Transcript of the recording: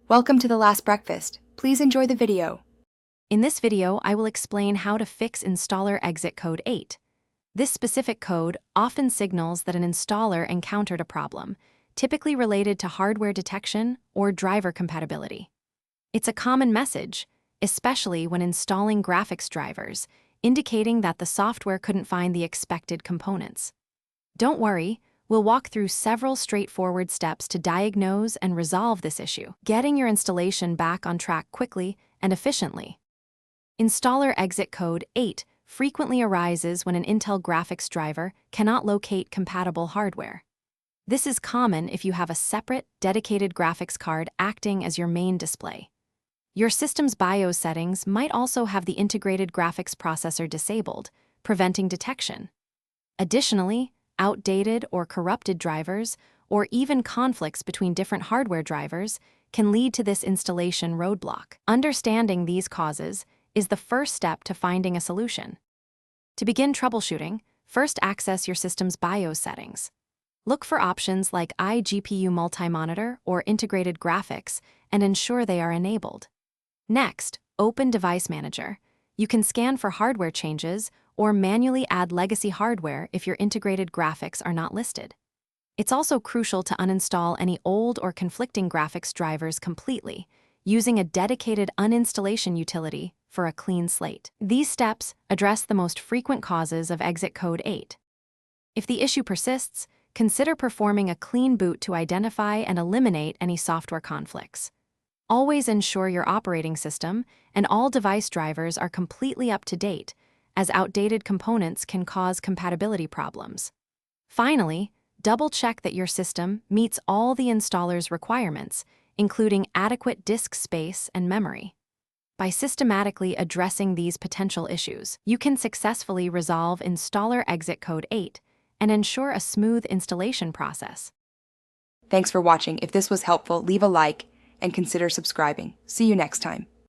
Welcome to The Last Breakfast. Please enjoy the video. In this video, I will explain how to fix installer exit code 8. This specific code often signals that an installer encountered a problem, typically related to hardware detection or driver compatibility. It's a common message, especially when installing graphics drivers, indicating that the software couldn't find the expected components. Don't worry, we'll walk through several straightforward steps to diagnose and resolve this issue, getting your installation back on track quickly and efficiently. Installer exit code 8 frequently arises when an Intel graphics driver cannot locate compatible hardware. This is common if you have a separate, dedicated graphics card acting as your main display. Your system's BIOS settings might also have the integrated graphics processor disabled, preventing detection. Additionally, outdated or corrupted drivers, or even conflicts between different hardware drivers, can lead to this installation roadblock. Understanding these causes is the first step to finding a solution. To begin troubleshooting, first access your system's BIOS settings. Look for options like iGPU multi-monitor or integrated graphics and ensure they are enabled. Next, open Device Manager. You can scan for hardware changes or manually add legacy hardware if your integrated graphics are not listed. It's also crucial to uninstall any old or conflicting graphics drivers completely, using a dedicated uninstallation utility for a clean slate. These steps address the most frequent causes of exit code 8. If the issue persists, consider performing a clean boot to identify and eliminate any software conflicts. Always ensure your operating system and all device drivers are completely up to date, as outdated components can cause compatibility problems. Finally, double-check that your system meets all the installer's requirements, including adequate disk space and memory. By systematically addressing these potential issues, you can successfully resolve installer exit code 8 and ensure a smooth installation process. Thanks for watching. If this was helpful, leave a like and consider subscribing. See you next time.